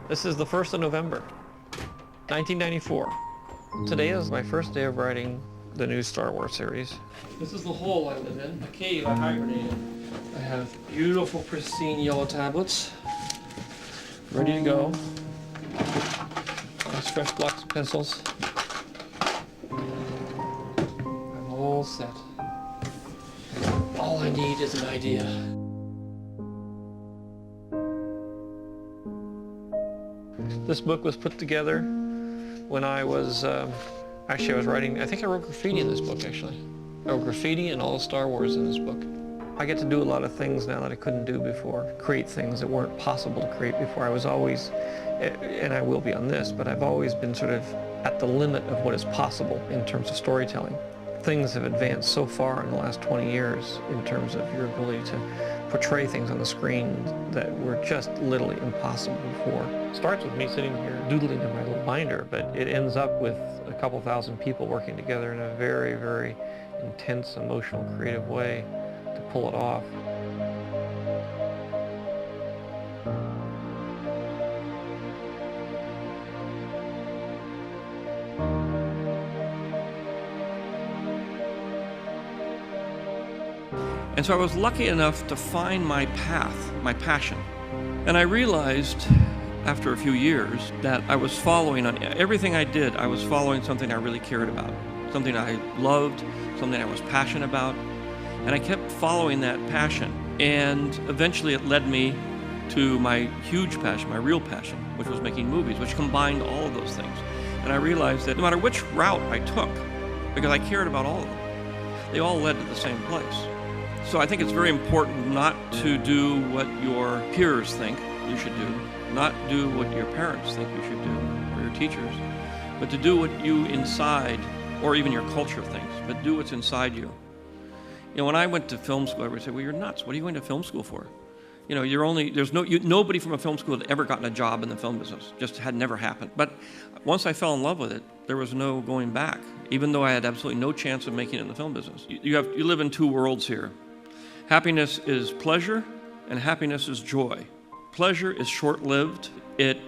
This is the 1st of November, 1994. Today is my first day of writing the new Star Wars series. This is the hole I live in, a cave I hibernate in. I have beautiful, pristine yellow tablets, ready to go. Nice fresh blocks of pencils. I'm all set. All I need is an idea. This book was put together when I was, I was writing, I think I wrote graffiti in this book, actually. I wrote graffiti and all of Star Wars in this book. I get to do a lot of things now that I couldn't do before, create things that weren't possible to create before. I was always, and I will be on this, but I've always been sort of at the limit of what is possible in terms of storytelling. Things have advanced so far in the last 20 years in terms of your ability to portray things on the screen that were just literally impossible before. It starts with me sitting here doodling in my little binder, but it ends up with a couple thousand people working together in a very, very intense, emotional, creative way to pull it off. And so I was lucky enough to find my path, my passion. And I realized after a few years that I was following on everything I did, I was following something I really cared about, something I loved, something I was passionate about. And I kept following that passion. And eventually it led me to my huge passion, my real passion, which was making movies, which combined all of those things. And I realized that no matter which route I took, because I cared about all of them, they all led to the same place. So I think it's very important not to do what your peers think you should do, not do what your parents think you should do, or your teachers, but to do what you inside, or even your culture thinks, but do what's inside you. You know, when I went to film school, everybody said, well, you're nuts. What are you going to film school for? You know, nobody from a film school had ever gotten a job in the film business. Just had never happened. But once I fell in love with it, there was no going back, even though I had absolutely no chance of making it in the film business. You live in two worlds here. Happiness is pleasure, and happiness is joy. Pleasure is short-lived. It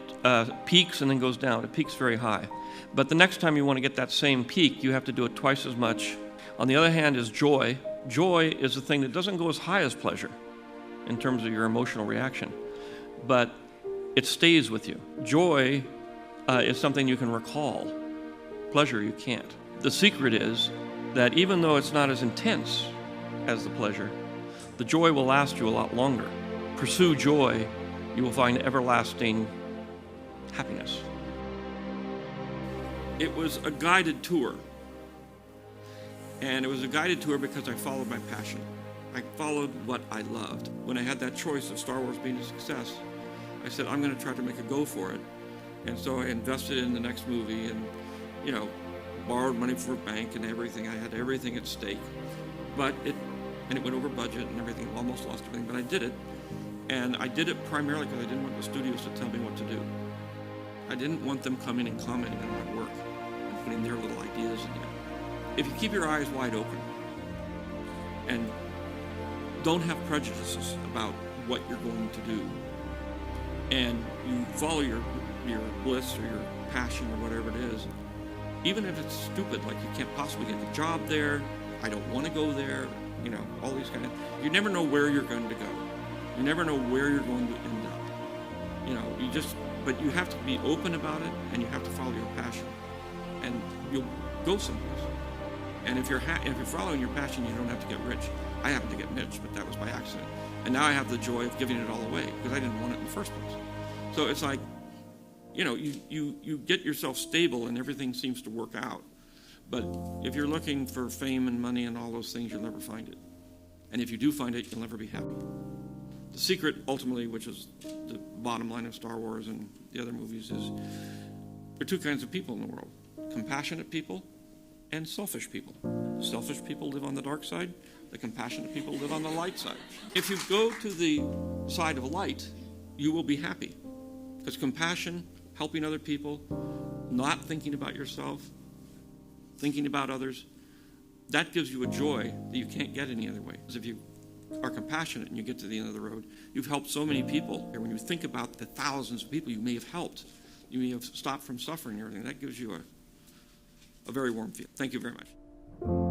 peaks and then goes down. It peaks very high. But the next time you want to get that same peak, you have to do it twice as much. On the other hand is joy. Joy is the thing that doesn't go as high as pleasure in terms of your emotional reaction, but it stays with you. Joy is something you can recall. Pleasure, you can't. The secret is that even though it's not as intense as the pleasure, the joy will last you a lot longer. Pursue joy, you will find everlasting happiness. It was a guided tour. And it was a guided tour because I followed my passion. I followed what I loved. When I had that choice of Star Wars being a success, I said, I'm going to try to make a go for it. And so I invested in the next movie and, you know, borrowed money from a bank and everything. I had everything at stake. But it went over budget and everything, almost lost everything, but I did it. And I did it primarily because I didn't want the studios to tell me what to do. I didn't want them coming and commenting on my work and putting their little ideas in there. If you keep your eyes wide open and don't have prejudices about what you're going to do, and you follow your bliss or your passion or whatever it is, even if it's stupid, like you can't possibly get a job there, I don't want to go there, you know, all these kind of, you never know where you're going to go. You never know where you're going to end up. You know, but you have to be open about it and you have to follow your passion and you'll go someplace. And if you're following your passion, you don't have to get rich. I happened to get rich, but that was by accident. And now I have the joy of giving it all away because I didn't want it in the first place. So it's like, you know, you get yourself stable and everything seems to work out. But if you're looking for fame and money and all those things, you'll never find it. And if you do find it, you'll never be happy. The secret, ultimately, which is the bottom line of Star Wars and the other movies, is there are two kinds of people in the world. Compassionate people and selfish people. The selfish people live on the dark side. The compassionate people live on the light side. If you go to the side of light, you will be happy. Because compassion, helping other people, not thinking about yourself, thinking about others, that gives you a joy that you can't get any other way. Because if you are compassionate and you get to the end of the road, you've helped so many people. And when you think about the thousands of people you may have helped, you may have stopped from suffering and everything, that gives you a very warm feel. Thank you very much.